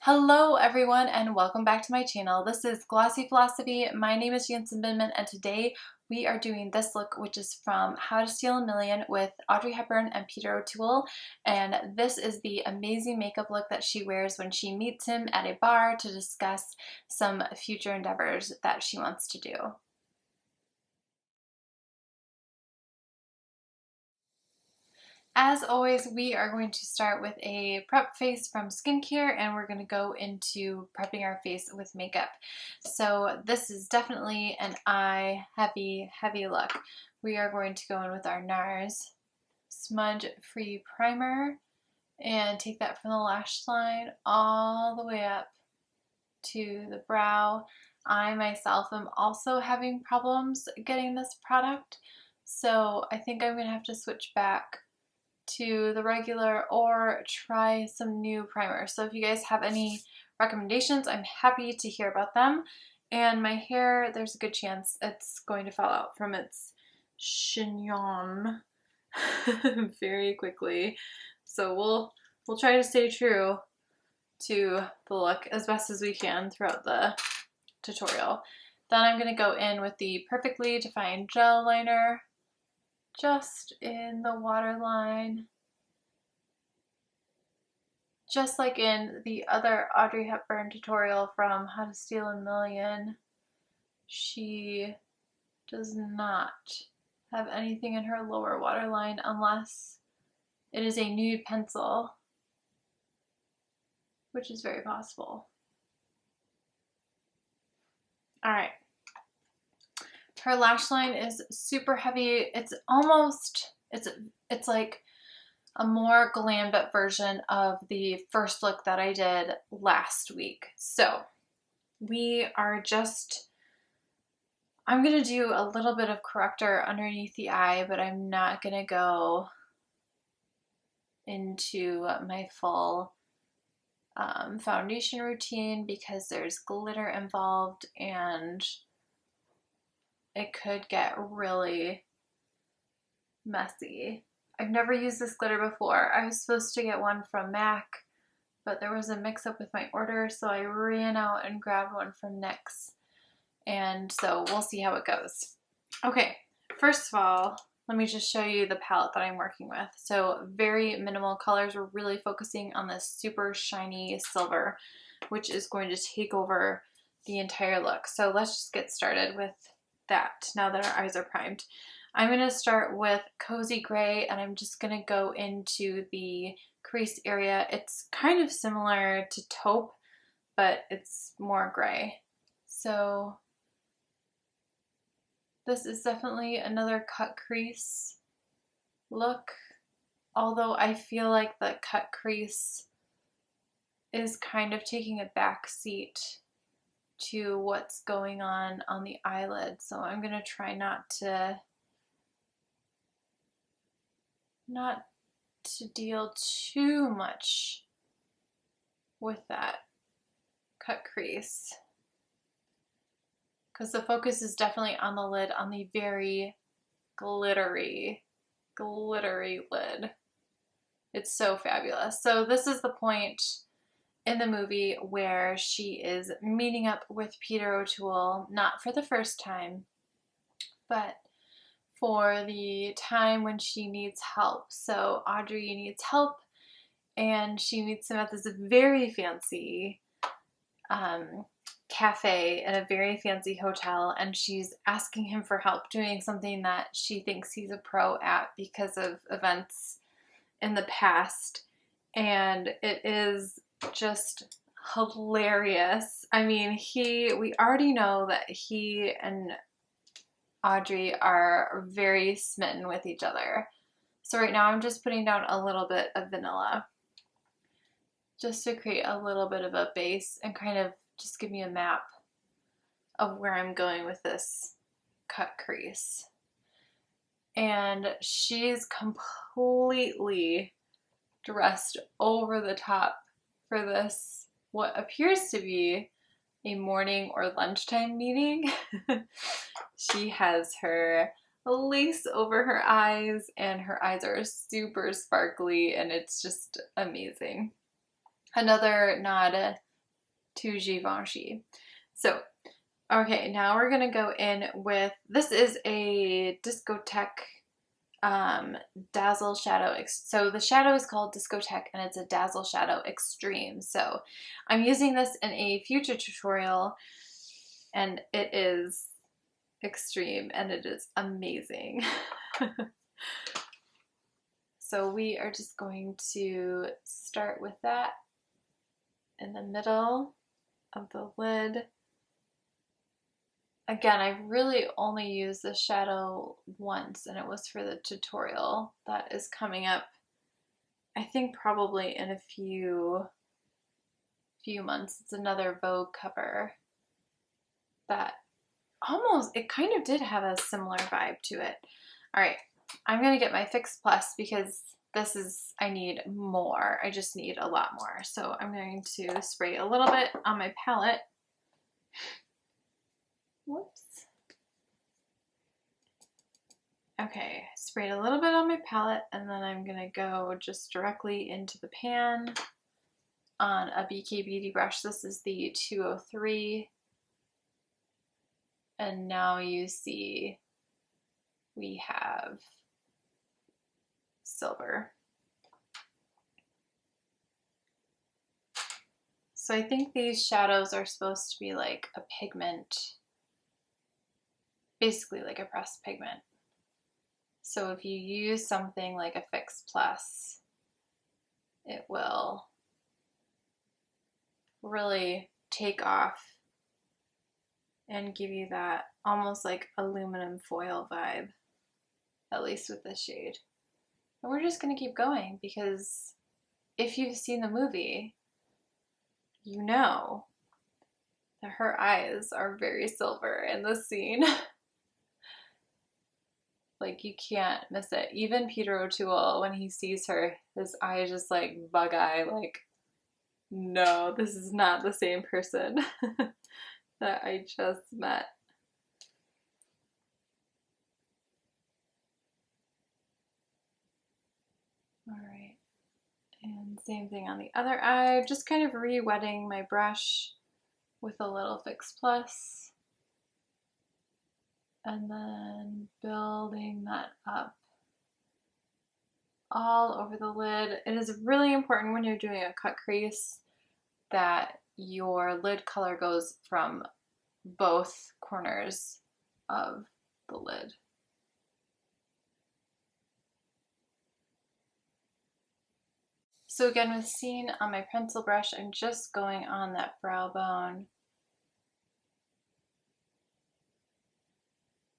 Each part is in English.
Hello everyone and welcome back to my channel. This is Glossy Philosophy. My name is Jansen Binman and today we are doing this look, which is from How to Steal a Million with Audrey Hepburn and Peter O'Toole, and this is the amazing makeup look that she wears when she meets him at a bar to discuss some future endeavors that she wants to do. As always, we are going to start with a prep face from skincare and we're going to go into prepping our face with makeup. So this is definitely an eye heavy look. We are going to go in with our NARS Smudge Free Primer and take that from the lash line all the way up to the brow. I myself am also having problems getting this product, so I think I'm going to have to switch back to the regular or try some new primer. So if you guys have any recommendations, I'm happy to hear about them. And my hair, there's a good chance it's going to fall out from its chignon very quickly. So we'll try to stay true to the look as best as we can throughout the tutorial. Then I'm going to go in with the Perfectly Defined Gel Liner just in the waterline. Just like in the other Audrey Hepburn tutorial from How to Steal a Million, she does not have anything in her lower waterline unless it is a nude pencil, which is very possible. Alright. Her lash line is super heavy. It's almost, it's like a more glammed up version of the first look that I did last week. So we are just, I'm going to do a little bit of corrector underneath the eye, but I'm not going to go into my full foundation routine because there's glitter involved and it could get really messy. I've never used this glitter before. I was supposed to get one from MAC, but there was a mix-up with my order, so I ran out and grabbed one from NYX. And so we'll see how it goes. Okay, first of all, let me just show you the palette that I'm working with. So very minimal colors. We're really focusing on this super shiny silver, which is going to take over the entire look. So let's just get started with that now that our eyes are primed. I'm going to start with Cozy Gray and I'm just going to go into the crease area. It's kind of similar to taupe, but it's more gray. So this is definitely another cut crease look, although I feel like the cut crease is kind of taking a back seat to what's going on the eyelid. So I'm going to try not to deal too much with that cut crease, because the focus is definitely on the lid, on the very glittery lid. It's so fabulous. So this is the point in the movie where she is meeting up with Peter O'Toole, not for the first time, but for the time when she needs help. So Audrey needs help and she meets him at this very fancy cafe at a very fancy hotel, and she's asking him for help doing something that she thinks he's a pro at because of events in the past, and it is just hilarious. I mean, we already know that he and Audrey are very smitten with each other. So right now I'm just putting down a little bit of vanilla just to create a little bit of a base and kind of just give me a map of where I'm going with this cut crease. And she's completely dressed over the top for this, what appears to be a morning or lunchtime meeting. She has her lace over her eyes and her eyes are super sparkly and it's just amazing. Another nod to Givenchy. So, okay, now we're gonna go in with, this is a Discotheque Dazzleshadow. So the shadow is called Discotheque and it's a Dazzleshadow Extreme. So I'm using this in a future tutorial and it is extreme and it is amazing. So we are just going to start with that in the middle of the lid. Again, I've really only used this shadow once and it was for the tutorial that is coming up, I think probably in a few months. It's another Vogue cover that almost, it kind of did have a similar vibe to it. All right, I'm gonna get my Fix Plus because this is, I need more. I just need a lot more. So I'm going to spray a little bit on my palette. Whoops. Okay, sprayed a little bit on my palette and then I'm gonna go just directly into the pan on a BK Beauty brush. This is the 203. And now you see we have silver. So I think these shadows are supposed to be like a pigment, basically like a pressed pigment. So if you use something like a Fix Plus, it will really take off and give you that almost like aluminum foil vibe, at least with this shade. And we're just gonna keep going because if you've seen the movie, you know that her eyes are very silver in this scene. Like, you can't miss it. Even Peter O'Toole, when he sees her, his eyes just like bug eye, like, no, this is not the same person that I just met. All right, and same thing on the other eye, just kind of re-wetting my brush with a little Fix Plus. And then building that up all over the lid. It is really important when you're doing a cut crease that your lid color goes from both corners of the lid. So again, with Scene on my pencil brush, I'm just going on that brow bone,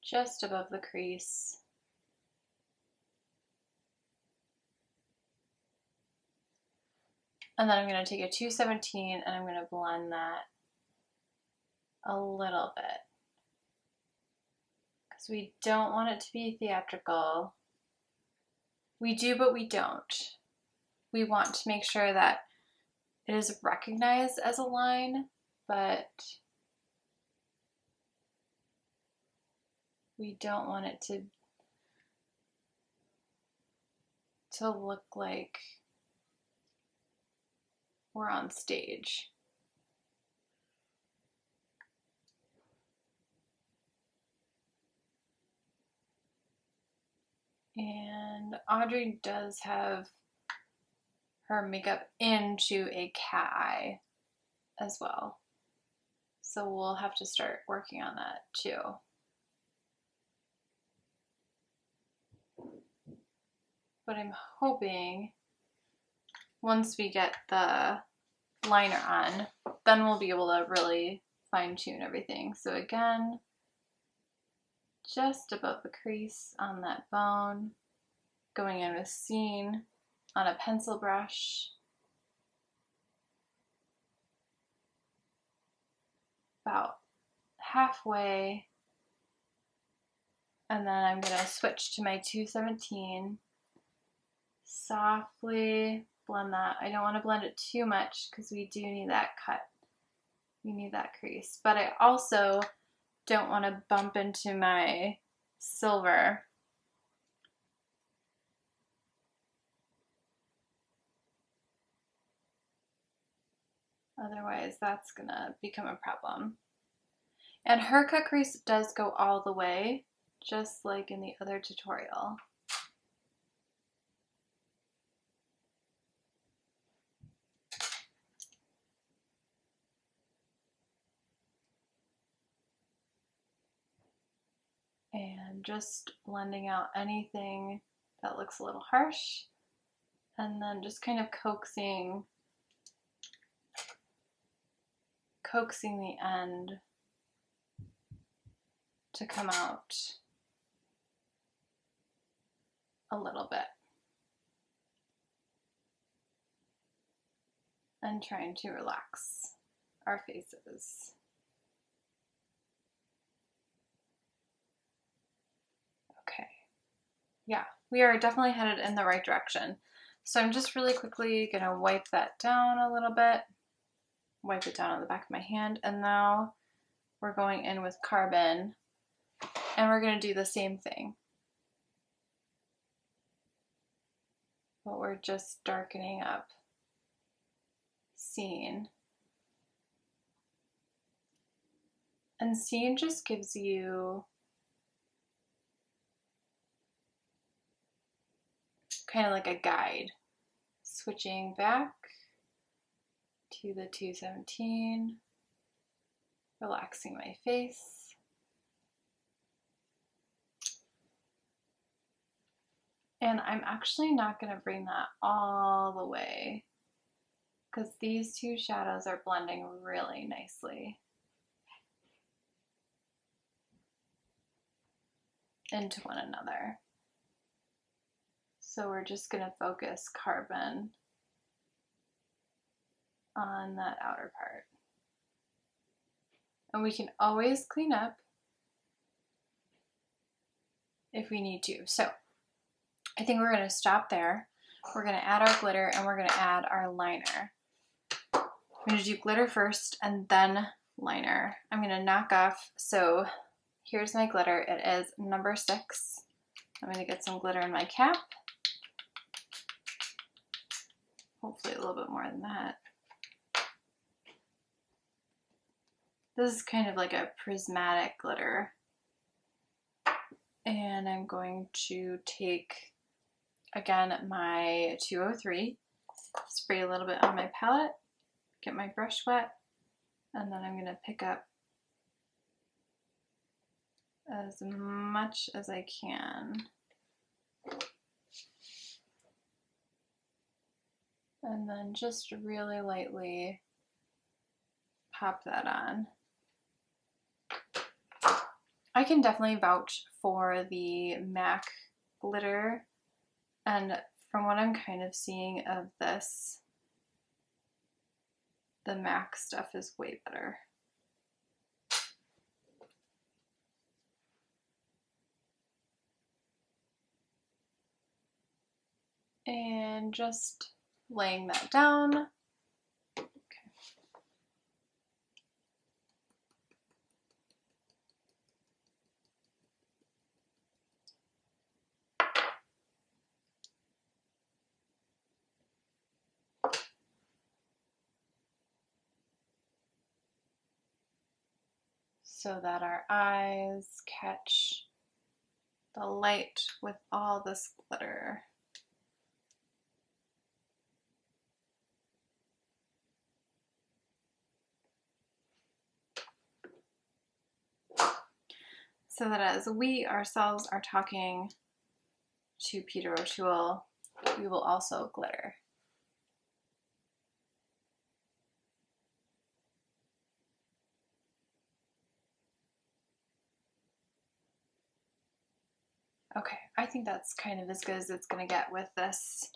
just above the crease. And then I'm going to take a 217 and I'm going to blend that a little bit. Because we don't want it to be theatrical. We do, but we don't. We want to make sure that it is recognized as a line, but we don't want it to look like we're on stage. And Audrey does have her makeup into a cat eye as well. So we'll have to start working on that too. But I'm hoping once we get the liner on, then we'll be able to really fine tune everything. So again, just above the crease on that bone, going in with Scene on a pencil brush, about halfway, and then I'm going to switch to my 217, softly blend that. I don't want to blend it too much because we do need that cut. We need that crease. But I also don't want to bump into my silver. Otherwise, that's gonna become a problem. And her cut crease does go all the way, just like in the other tutorial. And just blending out anything that looks a little harsh, and then just kind of coaxing the end to come out a little bit, and trying to relax our faces. Okay, yeah, we are definitely headed in the right direction. So I'm just really quickly gonna wipe that down a little bit, wipe it down on the back of my hand, and now we're going in with Carbon, and we're gonna do the same thing. But we're just darkening up Scene. And Scene just gives you kind of like a guide. Switching back to the 217, relaxing my face. And I'm actually not going to bring that all the way because these two shadows are blending really nicely into one another. So we're just going to focus Carbon on that outer part. And we can always clean up if we need to. So I think we're going to stop there. We're going to add our glitter and we're going to add our liner. I'm going to do glitter first and then liner. I'm going to knock off, so here's my glitter. It is number 6. I'm going to get some glitter in my cap. Hopefully a little bit more than that. This is kind of like a prismatic glitter. And I'm going to take, again, my 203, spray a little bit on my palette, get my brush wet, and then I'm going to pick up as much as I can. And then just really lightly pop that on. I can definitely vouch for the MAC glitter, and from what I'm kind of seeing of this, the MAC stuff is way better. And just laying that down. So that our eyes catch the light with all this glitter. So that as we ourselves are talking to Peter O'Toole, we will also glitter. Okay, I think that's kind of as good as it's going to get with this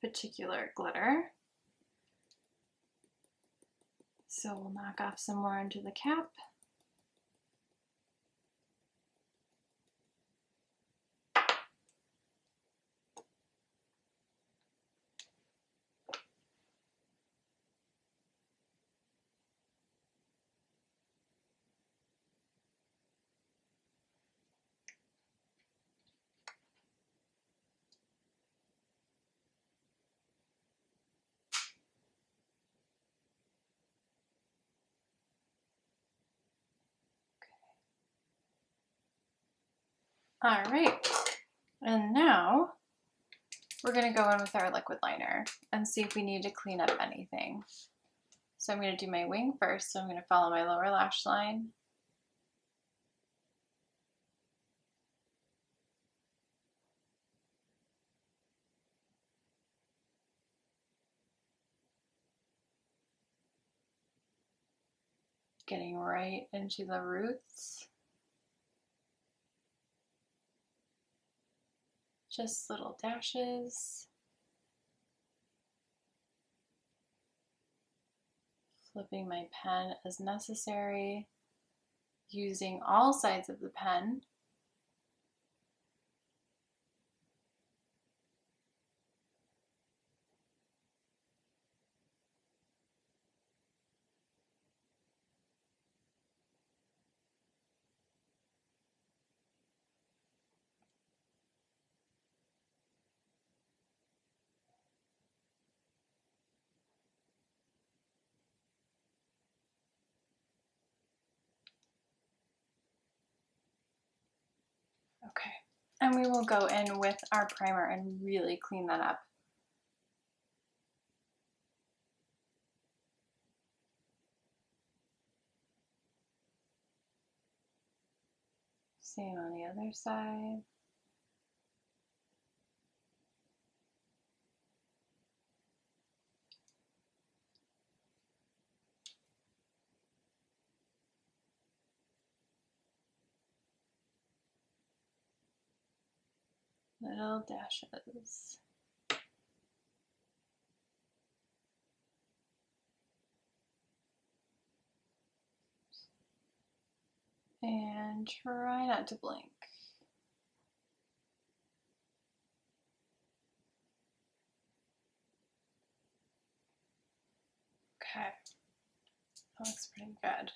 particular glitter. So we'll knock off some more into the cap. All right, and now we're gonna go in with our liquid liner and see if we need to clean up anything. So I'm gonna do my wing first, so I'm gonna follow my lower lash line. Getting right into the roots. Just little dashes. Flipping my pen as necessary. Using all sides of the pen. Okay, and we will go in with our primer and really clean that up. Same on the other side. Little dashes. And try not to blink. Okay, that looks pretty good.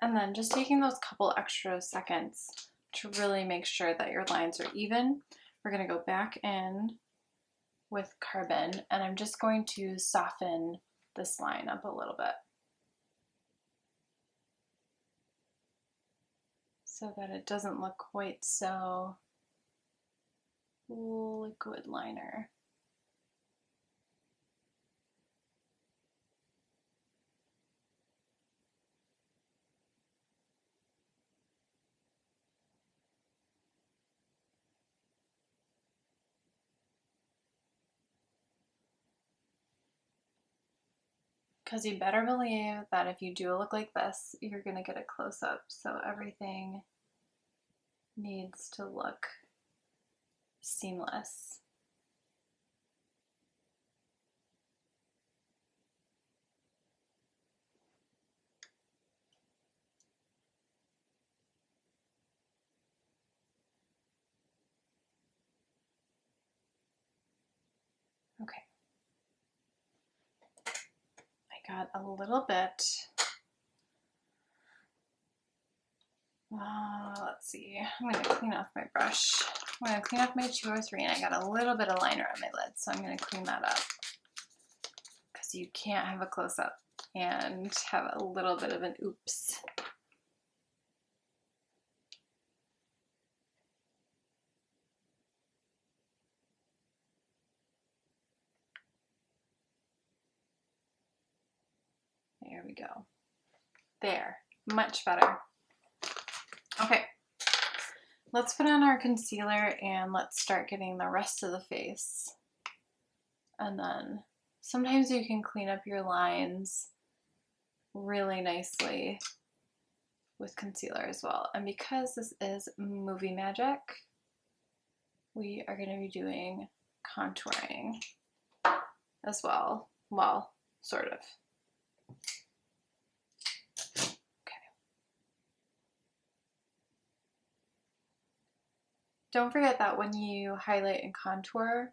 And then just taking those couple extra seconds to really make sure that your lines are even. We're going to go back in with Carbon, and I'm just going to soften this line up a little bit so that it doesn't look quite so liquid liner. Because you better believe that if you do a look like this, you're going to get a close-up. So everything needs to look seamless. Okay. I got a little bit. Let's see. I'm going to clean off my brush. I'm going to clean off my 203, and I got a little bit of liner on my lid, so I'm going to clean that up. Because you can't have a close-up and have a little bit of an oops. There we go. There. Much better. Okay. Let's put on our concealer and let's start getting the rest of the face. And then sometimes you can clean up your lines really nicely with concealer as well. And because this is movie magic, we are going to be doing contouring as well. Well, sort of. Okay. Don't forget that when you highlight and contour,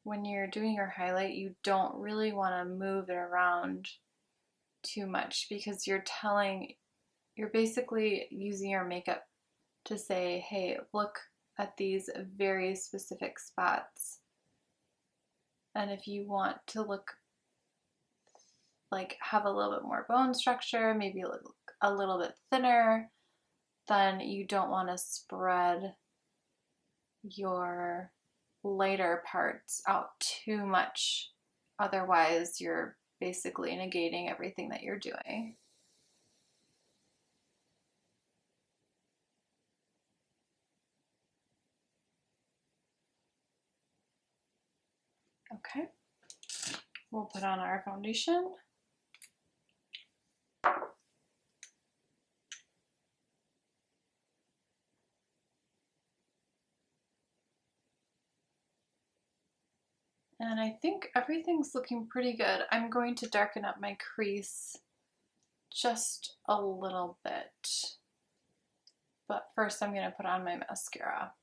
when you're doing your highlight, you don't really want to move it around too much, because you're basically using your makeup to say, hey, look at these very specific spots. And if you want to look like have a little bit more bone structure, maybe look a little bit thinner, then you don't want to spread your lighter parts out too much. Otherwise, you're basically negating everything that you're doing. Okay, we'll put on our foundation. And I think everything's looking pretty good. I'm going to darken up my crease just a little bit. But first I'm going to put on my mascara.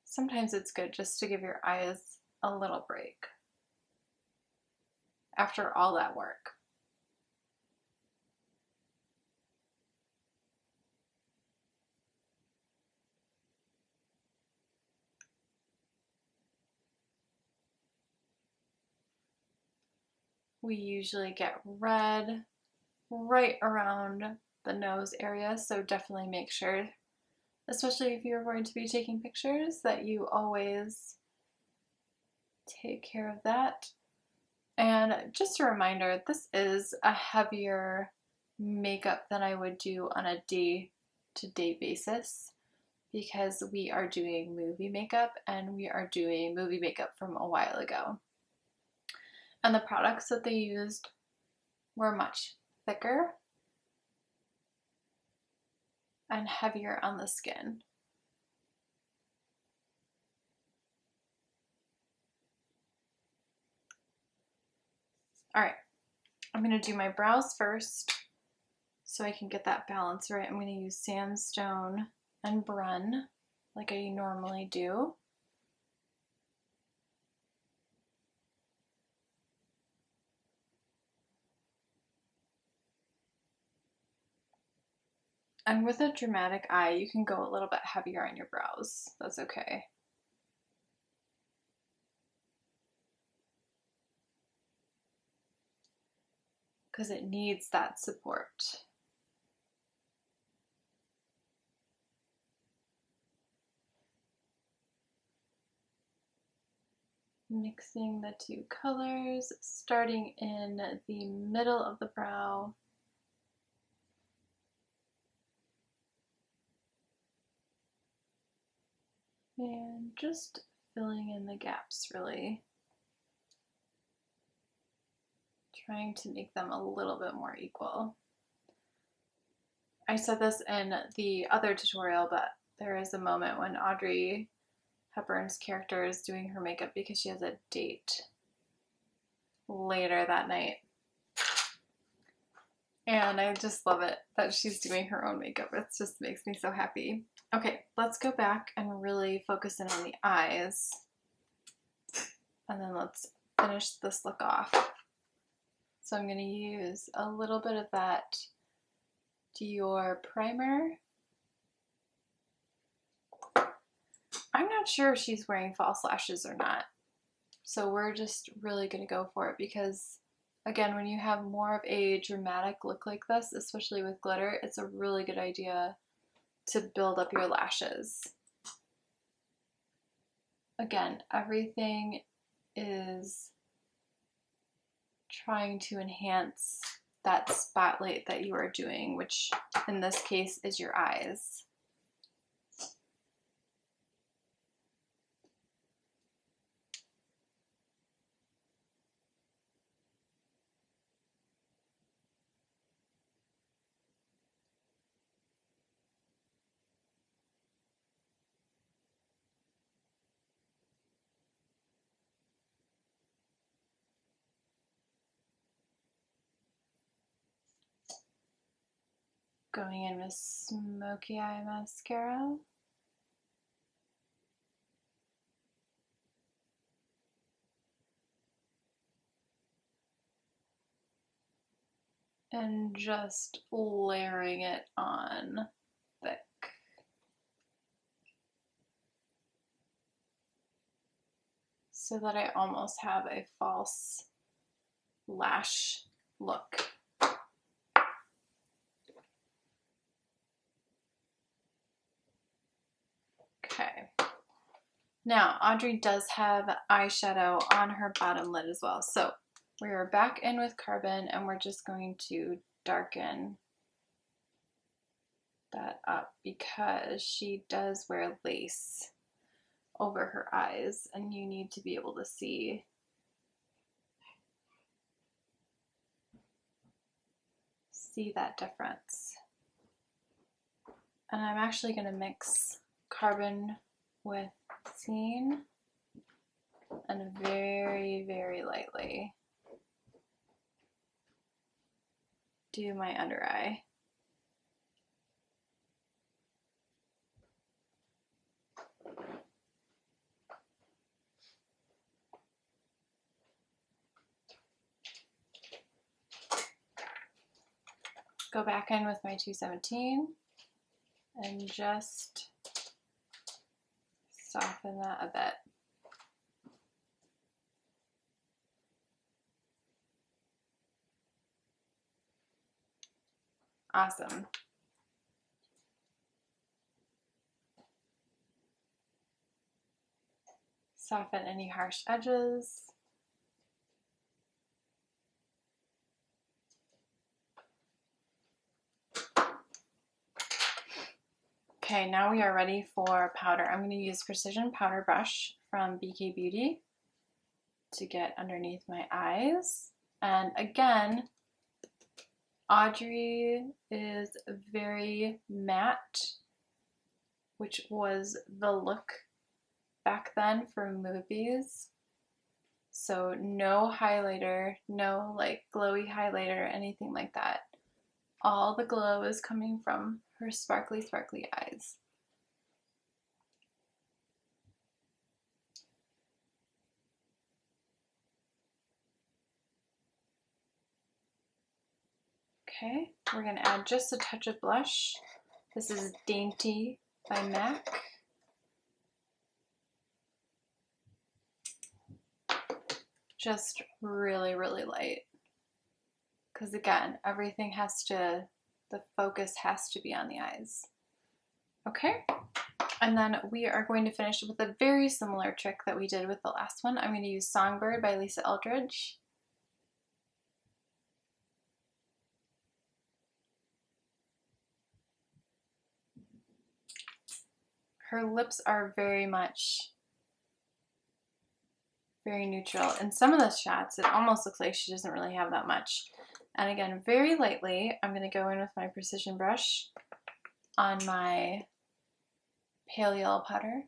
Sometimes it's good just to give your eyes a little break after all that work. We usually get red right around the nose area, so definitely make sure, especially if you're going to be taking pictures, that you always take care of that. And just a reminder, this is a heavier makeup than I would do on a day-to-day basis, because we are doing movie makeup, and we are doing movie makeup from a while ago. And the products that they used were much thicker and heavier on the skin. All right, I'm going to do my brows first so I can get that balance right. I'm going to use Sandstone and Brun like I normally do. And with a dramatic eye, you can go a little bit heavier on your brows. That's okay. Because it needs that support. Mixing the two colors, starting in the middle of the brow. And just filling in the gaps, really. Trying to make them a little bit more equal. I said this in the other tutorial, but there is a moment when Audrey Hepburn's character is doing her makeup because she has a date later that night. And I just love it that she's doing her own makeup. It just makes me so happy. Okay, let's go back and really focus in on the eyes. And then let's finish this look off. So I'm going to use a little bit of that Dior primer. I'm not sure if she's wearing false lashes or not. So we're just really going to go for it because, again, when you have more of a dramatic look like this, especially with glitter, it's a really good idea to build up your lashes. Again, everything is trying to enhance that spotlight that you are doing, which in this case is your eyes. Going in with Smokey Eye Mascara. and just layering it on thick. So that I almost have a false lash look. Okay. Now, Audrey does have eyeshadow on her bottom lid as well. So we are back in with Carbon and we're just going to darken that up because she does wear lace over her eyes and you need to be able to see that difference. And I'm actually going to mix Carbon with Scene and very, very lightly do my under eye. Go back in with my 217 and just soften that a bit. Awesome. Soften any harsh edges. Okay, now we are ready for powder. I'm going to use Precision Powder Brush from BK Beauty to get underneath my eyes. And again, Audrey is very matte, which was the look back then for movies. So no highlighter, no like glowy highlighter, anything like that. All the glow is coming from her sparkly, sparkly eyes. Okay, we're going to add just a touch of blush. This is Dainty by MAC. Just really, really light. Because again, everything has to, the focus has to be on the eyes. Okay, and then we are going to finish with a very similar trick that we did with the last one. I'm going to use Songbird by Lisa Eldridge. Her lips are very much very neutral. In some of the shots, it almost looks like she doesn't really have that much. And again, very lightly, I'm going to go in with my precision brush on my pale yellow powder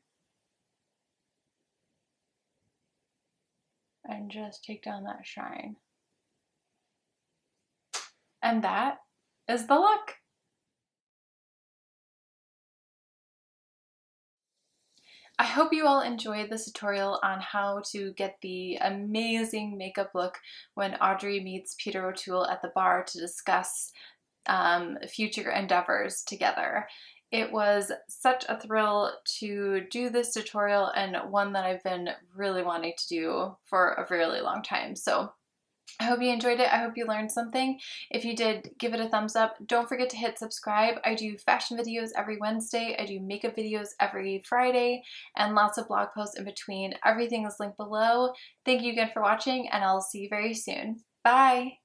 and just take down that shine. And that is the look. I hope you all enjoyed this tutorial on how to get the amazing makeup look when Audrey meets Peter O'Toole at the bar to discuss future endeavors together. It was such a thrill to do this tutorial and one that I've been really wanting to do for a really long time. So I hope you enjoyed it. I hope you learned something. If you did, give it a thumbs up. Don't forget to hit subscribe. I do fashion videos every Wednesday. I do makeup videos every Friday and lots of blog posts in between. Everything is linked below. Thank you again for watching and I'll see you very soon. Bye!